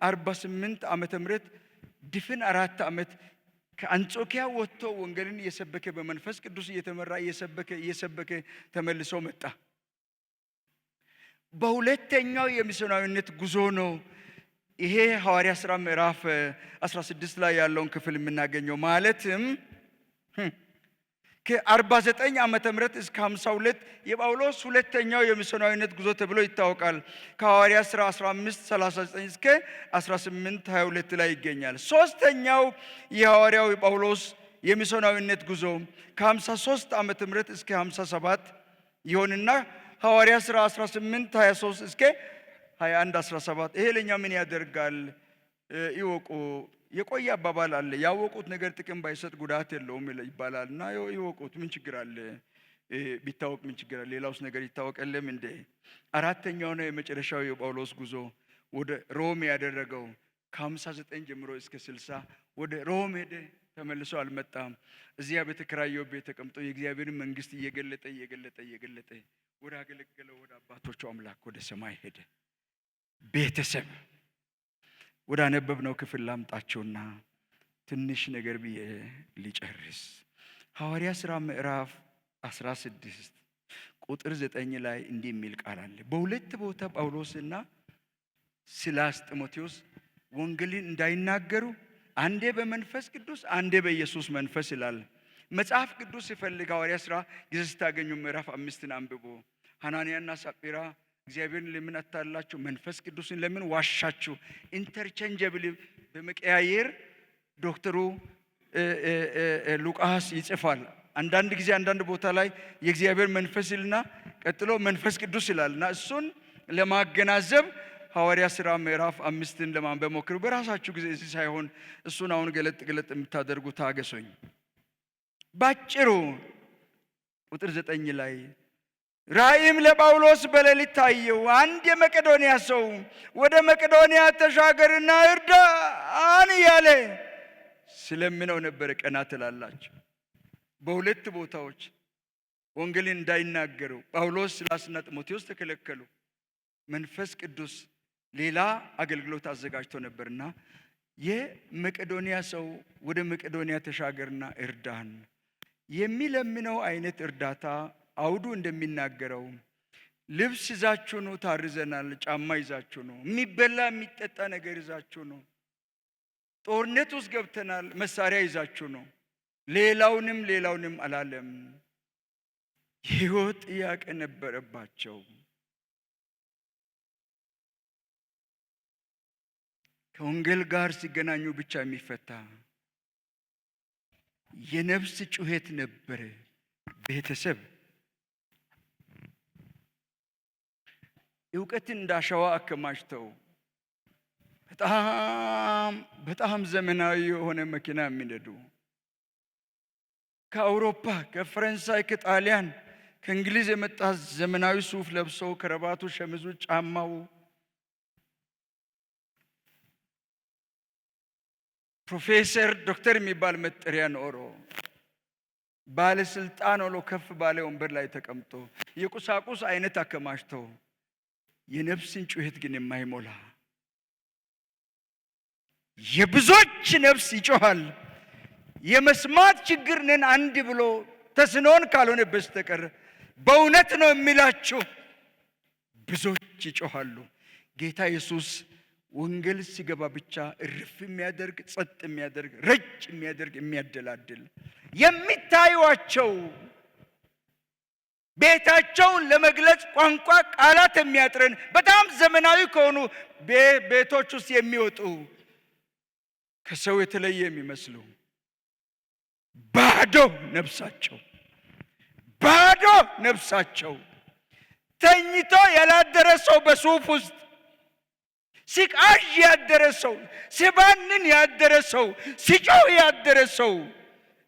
48 ዓመተ ምህረት ድፍን 4 ዓመት ከአንጾኪያ ወጥቶ ወንጌልን እየሰበከ በመንፈስ ቅዱስ እየተመራ እየሰበከ ተመልሶ መጣ። በሁለተኛው የሚስዮናዊነት ጉዞ ነው ይሄ ሐዋርያ ሥራ ምዕራፍ 16 ላይ ያለውን ክፍል የምናገኘው። ማለትም ከ49 ዓመተ ምህረት እስከ 52 የጳውሎስ ሁለተኛው የሚስዮናዊነት ጉዞ ተብሎ ይታወቃል። ከሐዋርያ ሥራ 15:39 እስከ 18:22 ላይ ይገኛል። ሶስተኛው የሐዋርያው የጳውሎስ የሚስዮናዊነት ጉዞ ከ53 ዓመተ ምህረት እስከ 57 ይሆንና ሐዋርያ ሥራ 18:23 እስከ 21:17። ይሄ ለኛ ምን ያደርጋል? ይወቁ። የቆየ አባባል አለ። ያወቁት ነገር ጥቅም ባይሰጥ ጉዳት የለውም ይባላል። እና ይወቁት፣ ምን ችግር አለ? ቢታወቅ ምን ችግር አለ? ሌላውስ ነገር ይታወቀለም እንዴ? አራተኛው ነው የመጨረሻው የጳውሎስ ጉዞ ወደ ሮም ያደረገው። ከ59 ጀምሮ እስከ 60 ወደ ሮም ሄደ። ተመልሶ አልመጣም። እዚያ በተከራየው ቤት ተቀምጦ የእግዚአብሔርን መንግስት እየገለጠ ወደ አገለገለው ወደ አባቶቹ አምላክ ወደ ሰማይ ሄደ። ቤተሰብ ወደ አነበብነው ክፍል ላምጣቸውና ትንሽ ነገር ብዬ ሊጨርስ። ሐዋርያ ሥራ ምዕራፍ 16 ቁጥር 9 ላይ እንዲህ የሚል ቃል አለ። በሁለት ቦታ ጳውሎስና ሲላስ ጢሞቴዎስ ወንጌልን እንዳይናገሩ አንዴ በመንፈስ ቅዱስ አንዴ በኢየሱስ መንፈስ ይላል። መጽሐፍ ቅዱስ ሲፈልግ ሐዋርያ ሥራ ጊዜ ስታገኙ ምዕራፍ 5ን አንብቦ ሐናንያና ሳጲራ እግዚአብሔርን ለምን አታላችሁ? መንፈስ ቅዱስን ለምን ዋሻችሁ? ኢንተርቼንጀብል በመቀያየር ዶክተሩ ሉቃስ ይጽፋል። አንዳንድ ጊዜ አንዳንድ ቦታ ላይ የእግዚአብሔር መንፈስ ይልና ቀጥሎ መንፈስ ቅዱስ ይላልና እሱን ለማገናዘብ ሐዋርያ ሥራ ምዕራፍ 5ን ለማንበብ ሞክሩ። በራሳችሁ ጊዜ እዚህ ሳይሆን እሱን አሁን ገለጥ የምታደርጉ ታገሱኝ። ባጭሩ ቁጥር 9 ላይ ራእይም ለጳውሎስ በሌሊት ታየው። አንድ የመቄዶንያ ሰው ወደ መቄዶንያ ተሻገርና እርዳን እያለ ስለምነው ነበር። ቀና ትላላችሁ። በሁለት ቦታዎች ወንጌልን እንዳይናገሩ ጳውሎስ፣ ሲላስና ጢሞቴዎስ ተከለከሉ። መንፈስ ቅዱስ ሌላ አገልግሎት አዘጋጅቶ ነበርና የመቄዶንያ ሰው ወደ መቄዶንያ ተሻገርና እርዳን የሚለምነው አይነት እርዳታ አውዱ እንደሚናገረው ልብስ ይዛችሁ ነው፣ ታርዘናል። ጫማ ይዛችሁ ነው፣ የሚበላ የሚጠጣ ነገር ይዛችሁ ነው፣ ጦርነት ውስጥ ገብተናል፣ መሳሪያ ይዛችሁ ነው። ሌላውንም አላለም። የሕይወት ጥያቄ ነበረባቸው። ከወንጌል ጋር ሲገናኙ ብቻ የሚፈታ የነፍስ ጩኸት ነበረ። ቤተሰብ እውቀትን እንዳሸዋ አከማችተው በጣም ዘመናዊ የሆነ መኪና የሚነዱ ከአውሮፓ፣ ከፈረንሳይ፣ ከጣሊያን፣ ከእንግሊዝ የመጣ ዘመናዊ ሱፍ ለብሰው ከረባቱ፣ ሸሚዙ፣ ጫማው ፕሮፌሰር ዶክተር የሚባል መጠሪያ ኖሮ ባለስልጣን ሆኖ ከፍ ባለ ወንበር ላይ ተቀምጦ የቁሳቁስ አይነት አከማችተው የነፍስን ጩኸት ግን የማይሞላ የብዙዎች ነፍስ ይጮሃል። የመስማት ችግር ነን አንድ ብሎ ተስኖን ካልሆነ በስተቀር በእውነት ነው የሚላችሁ ብዙዎች ይጮሃሉ። ጌታ ኢየሱስ ወንጌል ሲገባ ብቻ እርፍ የሚያደርግ፣ ጸጥ የሚያደርግ፣ ረጭ የሚያደርግ፣ የሚያደላድል የሚታዩዋቸው ቤታቸውን ለመግለጽ ቋንቋ ቃላት የሚያጥረን በጣም ዘመናዊ ከሆኑ ቤቶች ውስጥ የሚወጡ ከሰው የተለየ የሚመስሉ ባዶ ነፍሳቸው ባዶ ነፍሳቸው ተኝቶ ያላደረ ሰው በሱፍ ውስጥ ሲቃዥ ያደረ ሰው፣ ሲባንን ያደረ ሰው፣ ሲጮህ ያደረ ሰው፣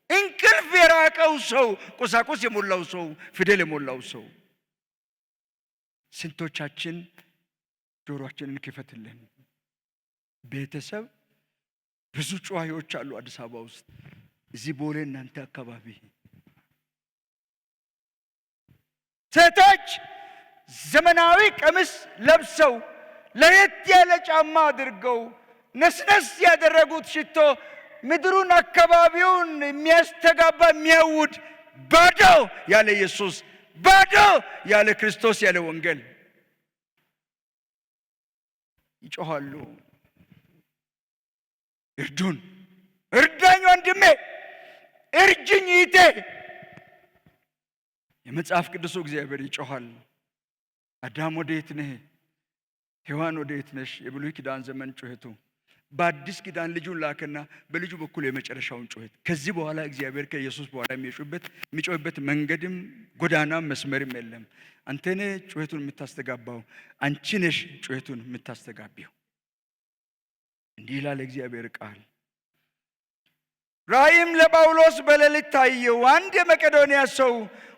እንቅልፍ የራቀው ሰው፣ ቁሳቁስ የሞላው ሰው፣ ፊደል የሞላው ሰው። ስንቶቻችን ጆሮአችንን ክፈትልን። ቤተሰብ ብዙ ጨዋዮች አሉ አዲስ አበባ ውስጥ፣ እዚህ ቦሌ እናንተ አካባቢ ሴቶች ዘመናዊ ቀሚስ ለብሰው ለየት ያለ ጫማ አድርገው ነስነስ ያደረጉት ሽቶ ምድሩን አካባቢውን የሚያስተጋባ የሚያውድ ባዶ ያለ ኢየሱስ፣ ባዶ ያለ ክርስቶስ፣ ያለ ወንጌል ይጮኻሉ። እርዱን፣ እርዳኝ ወንድሜ፣ እርጅኝ እህቴ። የመጽሐፍ ቅዱሱ እግዚአብሔር ይጮኻል። አዳም ወዴት ነህ? ሔዋን ወዴት ነሽ? የብሉይ ኪዳን ዘመን ጩኸቱ። በአዲስ ኪዳን ልጁን ላከና በልጁ በኩል የመጨረሻውን ጩኸት። ከዚህ በኋላ እግዚአብሔር ከኢየሱስ በኋላ የሚጮህበት መንገድም ጎዳናም መስመርም የለም። አንተ ነህ ጩኸቱን የምታስተጋባው፣ አንቺ ነሽ ጩኸቱን የምታስተጋቢው። እንዲህ ይላል እግዚአብሔር ቃል። ራእይም ለጳውሎስ በሌሊት ታየው። አንድ የመቄዶንያ ሰው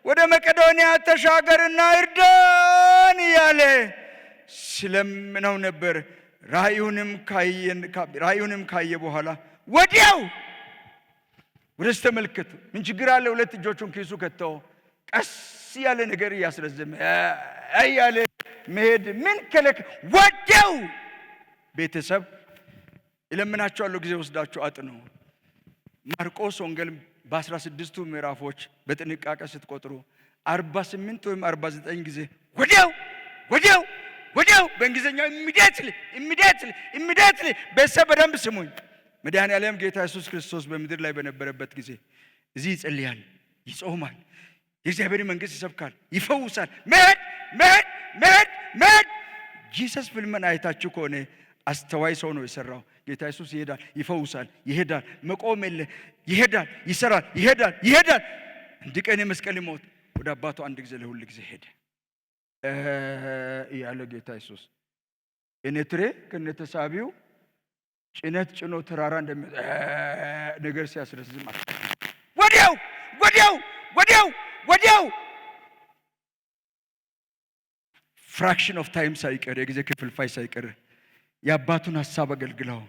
ወደ መቄዶንያ ተሻገርና እርዳን እያለ ስለምነው ነበር። ራእዩንም ካየ በኋላ ወዲያው ወደስ ተመልከቱ። ምን ችግር አለ? ሁለት እጆቹን ኪሱ ከተው ቀስ ያለ ነገር እያስረዘመ እያለ መሄድ ምን ከለከ? ወዲያው ቤተሰብ ይለምናቸዋለሁ፣ ጊዜ ወስዳችሁ አጥኑ። ማርቆስ ወንጌል በ16ቱ ምዕራፎች በጥንቃቄ ስትቆጥሩ 48 ወይም 49 ጊዜ ወዲያው ወዲያው ወዲያው፣ በእንግሊዝኛው ኢሚዲየትሊ። ቤተሰብ በደንብ ስሙኝ። መድኃኔዓለም ጌታ ኢየሱስ ክርስቶስ በምድር ላይ በነበረበት ጊዜ እዚህ ይጸልያል፣ ይጾማል፣ የእግዚአብሔር መንግሥት ይሰብካል፣ ይፈውሳል። መሄድ ጂሰስ ፊልምን አይታችሁ ከሆነ አስተዋይ ሰው ነው የሰራው። ጌታ ኢየሱስ ይሄዳል፣ ይፈውሳል፣ ይሄዳል፣ መቆም የለ፣ ይሄዳል፣ ይሰራል፣ ይሄዳል። አንድ ቀን የመስቀል ሞት ወደ አባቱ አንድ ጊዜ ለሁል ጊዜ ሄደ እያለ ጌታ ኢየሱስ እኔትሬ ከነተሳቢው ጭነት ጭኖ ተራራ እንደሚወጣ ነገር ሲያስረዝም ወዲያው ፍራክሽን ኦፍ ታይም ሳይቀር፣ የጊዜ ክፍልፋይ ሳይቀር የአባቱን ሐሳብ አገልግለው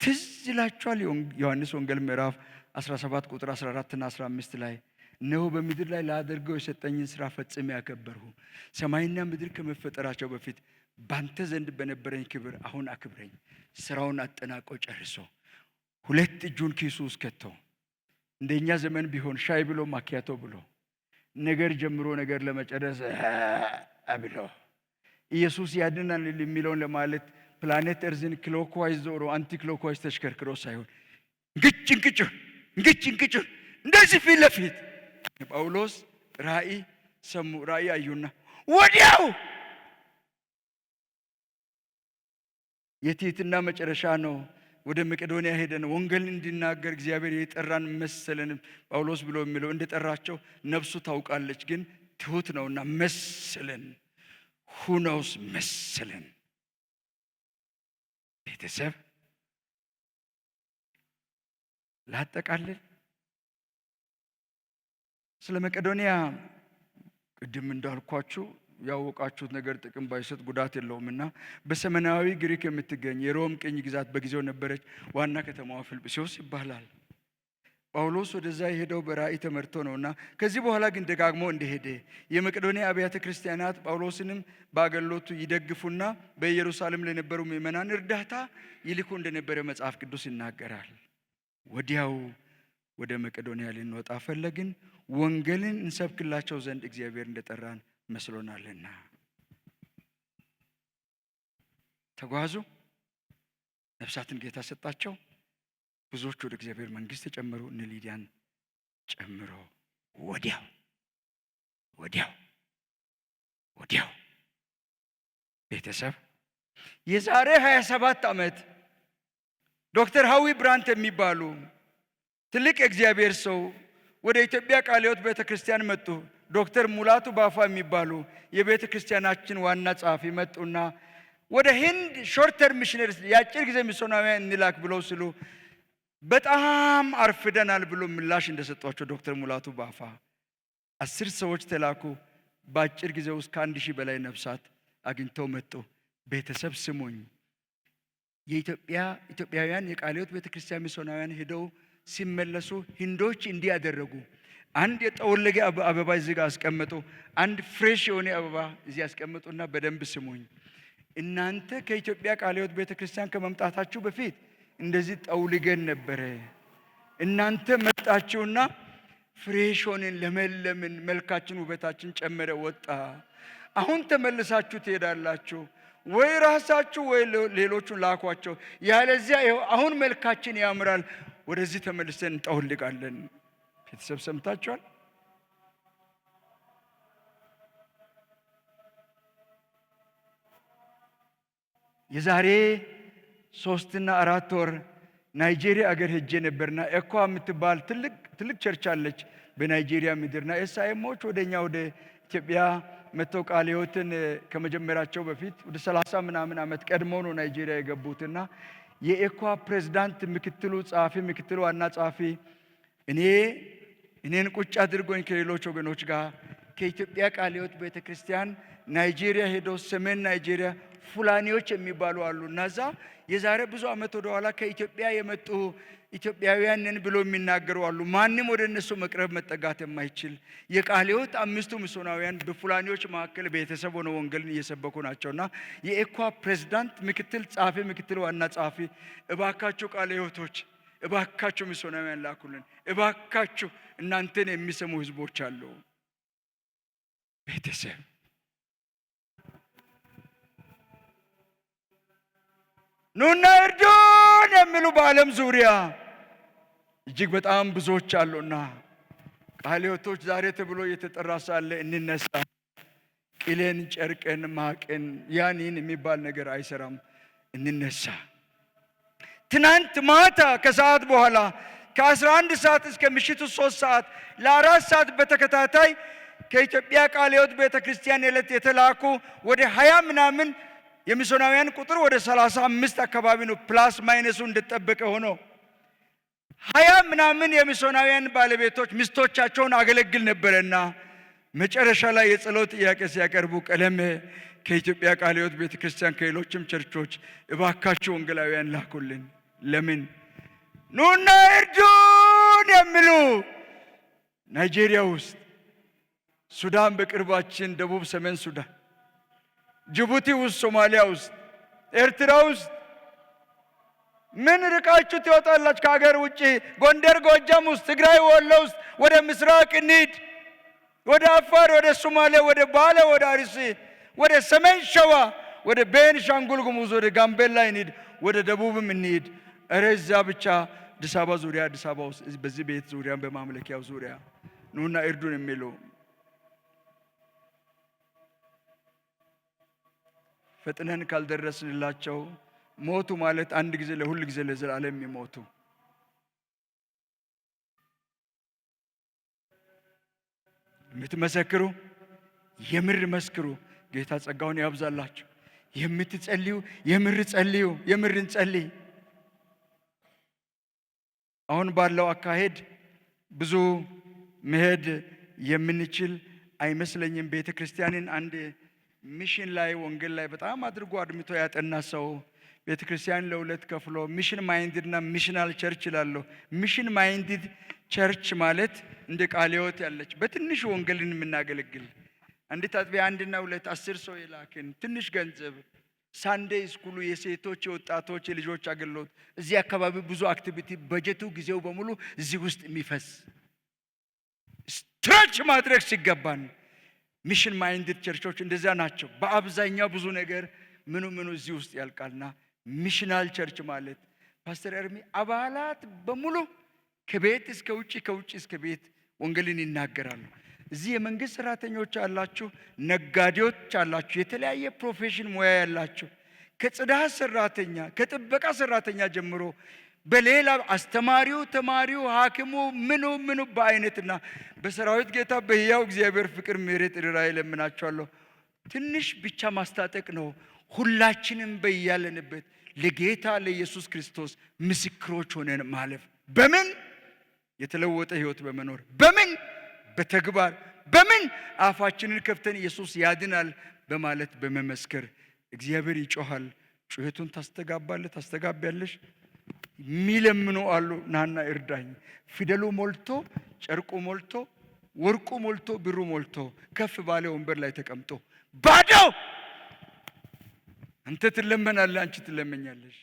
ትዝ ይላችኋል። ዮሐንስ ወንጌል ምዕራፍ 17 ቁጥር 14 እና 15 ላይ እነሆ በምድር ላይ ላደርገው የሰጠኝን ሥራ ፈጽሜ ያከበርሁ፣ ሰማይና ምድር ከመፈጠራቸው በፊት ባንተ ዘንድ በነበረኝ ክብር አሁን አክብረኝ። ሥራውን አጠናቆ ጨርሶ ሁለት እጁን ኪሱ ውስጥ ከተው እንደኛ ዘመን ቢሆን ሻይ ብሎ ማኪያቶ ብሎ ነገር ጀምሮ ነገር ለመጨረስ ብሎ ኢየሱስ ያድናል የሚለውን ለማለት ፕላኔት እርዝን ክሎክዋይዝ ዞሮ አንቲ ክሎክዋይዝ ተሽከርክሮ ሳይሆን እንግጭ እንደዚህ ፊት ለፊት ጳውሎስ ራእይ ሰሙ። ራእይ አዩና ወዲያው የትህትና መጨረሻ ነው። ወደ መቄዶንያ ሄደን ወንጌል እንድናገር እግዚአብሔር የጠራን መሰለን። ጳውሎስ ብሎ የሚለው እንደጠራቸው ነፍሱ ታውቃለች፣ ግን ትሁት ነውና መሰለን። ሁነውስ መሰለን። ቤተሰብ ላጠቃልል። ስለ መቄዶንያ ቅድም እንዳልኳችሁ ያወቃችሁት ነገር ጥቅም ባይሰጥ ጉዳት የለውምና በሰሜናዊ ግሪክ የምትገኝ የሮም ቅኝ ግዛት በጊዜው ነበረች። ዋና ከተማዋ ፊልጵስዩስ ይባላል። ጳውሎስ ወደዛ የሄደው በራእይ ተመርቶ ነውና ከዚህ በኋላ ግን ደጋግሞ እንደሄደ የመቄዶንያ አብያተ ክርስቲያናት ጳውሎስንም በአገልግሎቱ ይደግፉና በኢየሩሳሌም ለነበሩ ምዕመናን እርዳታ ይልኩ እንደነበረ መጽሐፍ ቅዱስ ይናገራል። ወዲያው ወደ መቄዶንያ ልንወጣ ፈለግን፣ ወንጌልን እንሰብክላቸው ዘንድ እግዚአብሔር እንደጠራን መስሎናልና። ተጓዙ። ነፍሳትን ጌታ ሰጣቸው። ብዙዎች ወደ እግዚአብሔር መንግሥት ተጨመሩ። እነ ሊዲያን ጨምሮ ወዲያው ቤተሰብ የዛሬ 27 ዓመት ዶክተር ሃዊ ብራንት የሚባሉ ትልቅ የእግዚአብሔር ሰው ወደ ኢትዮጵያ ቃለ ሕይወት ቤተ ክርስቲያን መጡ። ዶክተር ሙላቱ ባፋ የሚባሉ የቤተ ክርስቲያናችን ዋና ጸሐፊ መጡና ወደ ህንድ ሾርት ተርም ሚሽነሪስ የአጭር ጊዜ ሚስዮናውያን እንላክ ብለው ሲሉ በጣም አርፍደናል ብሎ ምላሽ እንደሰጧቸው ዶክተር ሙላቱ ባፋ 10 ሰዎች ተላኩ። በአጭር ጊዜ ውስጥ ከ1000 በላይ ነፍሳት አግኝተው መጡ። ቤተሰብ ስሙኝ፣ ኢትዮጵያውያን የቃለ ሕይወት ቤተክርስቲያን ሚስዮናውያን ሄደው ሲመለሱ ህንዶች እንዲህ ያደረጉ። አንድ የጠወለገ አበባ እዚህ ጋር አስቀምጡ፣ አንድ ፍሬሽ የሆነ አበባ እዚህ አስቀምጡና በደንብ ስሙኝ። እናንተ ከኢትዮጵያ ቃለ ሕይወት ቤተክርስቲያን ከመምጣታችሁ በፊት እንደዚህ ጠውልገን ነበረ። እናንተ መጣችሁና ፍሬሽ ሆነን ለመለምን፣ መልካችን ውበታችን ጨመረ ወጣ። አሁን ተመልሳችሁ ትሄዳላችሁ። ወይ ራሳችሁ ወይ ሌሎቹን ላኳቸው፣ ያለዚያ አሁን መልካችን ያምራል፣ ወደዚህ ተመልሰን እንጠውልጋለን። ቤተሰብ ሰምታችኋል? የዛሬ 3 እና 4 ወር ናይጄሪያ አገር ሄጄ ነበርና ኤኳ የምትባል ትልቅ ቸርች አለች በናይጄሪያ ምድርና ኤስአይኤሞች ወደኛ ወደ ኢትዮጵያ መተው ቃለ ሕይወትን ከመጀመራቸው በፊት ወደ 30 ምናምን ዓመት ቀድሞ ነው ናይጄሪያ የገቡትና የኤኳ ፕሬዝዳንት ምክትሉ ዋና ጸሐፊ እኔን ቁጭ አድርጎኝ ከሌሎች ወገኖች ጋር ከኢትዮጵያ ቃለ ሕይወት ቤተክርስቲያን ናይጄሪያ ሄደው ሰሜን ናይጄሪያ ፉላኒዎች የሚባሉ አሉ እና እዛ የዛሬ ብዙ ዓመት ወደ ኋላ ከኢትዮጵያ የመጡ ኢትዮጵያውያንን ብሎ የሚናገሩ አሉ። ማንም ወደ እነሱ መቅረብ መጠጋት የማይችል የቃለ ሕይወት 5ቱ ሚስዮናውያን በፉላኒዎች መካከል ቤተሰብ ሆነው ወንጌልን እየሰበኩ ናቸውና የኤኳ ፕሬዝዳንት ምክትል ዋና ጸሐፊ እባካችሁ ቃለ ሕይወቶች፣ እባካችሁ ሚስዮናውያን ላኩልን፣ እባካችሁ እናንተን የሚሰሙ ህዝቦች አሉ። ቤተሰብ ኑና እርዱን የሚሉ በዓለም ዙሪያ እጅግ በጣም ብዙዎች አሉና ቃለ ሕይወቶች ዛሬ ተብሎ እየተጠራ ሳለ እንነሳ። ቅሌን፣ ጨርቅን፣ ማቅን ያንን የሚባል ነገር አይሰራም። እንነሳ። ትናንት ማታ ከሰዓት በኋላ ከ11 ሰዓት እስከ ምሽቱ 3 ሰዓት ለ4 ሰዓት በተከታታይ ከኢትዮጵያ ቃለ ሕይወት ቤተክርስቲያን ዕለት የተላኩ ወደ 20 ምናምን የሚስዮናውያን ቁጥር ወደ 35 አካባቢ ነው። ፕላስ ማይነሱ እንደተጠበቀ ሆኖ 20 ምናምን የሚስዮናውያን ባለቤቶች ሚስቶቻቸውን አገለግል ነበርና መጨረሻ ላይ የጸሎት ጥያቄ ሲያቀርቡ ቀለም ከኢትዮጵያ ቃለ ሕይወት ቤተክርስቲያን ከሌሎችም ቸርቾች እባካችሁ ወንጌላውያን ላኩልን። ለምን ኑና እርዱን የሚሉ ናይጄሪያ ውስጥ፣ ሱዳን በቅርባችን፣ ደቡብ ሰሜን ሱዳን፣ ጅቡቲ ውስጥ፣ ሶማሊያ ውስጥ፣ ኤርትራ ውስጥ ምን ርቃችሁ ትወጣላችሁ ከሀገር ውጪ? ጎንደር፣ ጎጃም ውስጥ፣ ትግራይ፣ ወሎ ውስጥ ወደ ምስራቅ እንሂድ፣ ወደ አፋር፣ ወደ ሶማሌ፣ ወደ ባሌ፣ ወደ አርሲ፣ ወደ ሰሜን ሸዋ፣ ወደ ቤንሻንጉል ጉሙዝ፣ ወደ ጋምቤላ እንሂድ፣ ወደ ደቡብም እንሂድ። እረ እዛ ብቻ አዲስ አበባ ዙሪያ፣ አዲስ አበባ ውስጥ በዚህ ቤት ዙሪያ፣ በማምለኪያው ዙሪያ ኑና እርዱን የሚሉ ፈጥነን ካልደረስንላቸው ሞቱ ማለት አንድ ጊዜ ለሁል ጊዜ ለዘላለም የሚሞቱ የምትመሰክሩ የምር መስክሩ። ጌታ ጸጋውን ያብዛላችሁ። የምትጸልዩ የምር ጸልዩ። የምር እንጸልይ። አሁን ባለው አካሄድ ብዙ መሄድ የምንችል አይመስለኝም። ቤተ ክርስቲያንን አንድ ሚሽን ላይ ወንጌል ላይ በጣም አድርጎ አድምቶ ያጠና ሰው ቤተ ክርስቲያን ለሁለት ከፍሎ ሚሽን ማይንድድ እና ሚሽናል ቸርች ይላለሁ። ሚሽን ማይንድድ ቸርች ማለት እንደ ቃለ ሕይወት ያለች በትንሽ ወንጌልን የምናገለግል አንዲት አጥቢያ 1 እና 2 10 ሰው የላክን ትንሽ ገንዘብ ሳንዴይ ስኩሉ የሴቶች የወጣቶች የልጆች አገልግሎት እዚህ አካባቢ ብዙ አክቲቪቲ በጀቱ ጊዜው በሙሉ እዚህ ውስጥ የሚፈስ ስትሬች ማድረግ ሲገባን ሚሽን ማይንድድ ቸርቾች እንደዛ ናቸው። በአብዛኛው ብዙ ነገር ምኑ እዚህ ውስጥ ያልቃልና ሚሽናል ቸርች ማለት ፓስተር ኤርሚ አባላት በሙሉ ከቤት እስከ ውጪ ከውጪ እስከ ቤት ወንጌልን ይናገራሉ። እዚህ የመንግስት ሰራተኞች አላችሁ፣ ነጋዴዎች አላችሁ፣ የተለያየ ፕሮፌሽን ሙያ ያላችሁ ከጽዳት ሰራተኛ ከጥበቃ ሰራተኛ ጀምሮ በሌላ አስተማሪው፣ ተማሪው፣ ሐኪሙ ምኑ በአይነትና በሰራዊት ጌታ በሕያው እግዚአብሔር ፍቅር ምሕረት ርኅራኄ እለምናችኋለሁ። ትንሽ ብቻ ማስታጠቅ ነው። ሁላችንም በያለንበት ለጌታ ለኢየሱስ ክርስቶስ ምስክሮች ሆነን ማለፍ። በምን የተለወጠ ሕይወት በመኖር በምን በተግባር በምን አፋችንን ከፍተን ኢየሱስ ያድናል በማለት በመመስከር እግዚአብሔር ይጮሃል። ጩኸቱን ታስተጋቢያለሽ። የሚለምኑ አሉ። ናና እርዳኝ። ፊደሉ ሞልቶ፣ ጨርቁ ሞልቶ፣ ወርቁ ሞልቶ፣ ብሩ ሞልቶ ከፍ ባለ ወንበር ላይ ተቀምጦ ባዶ አንተ ትለመናለህ፣ አንቺ ትለመኛለሽ።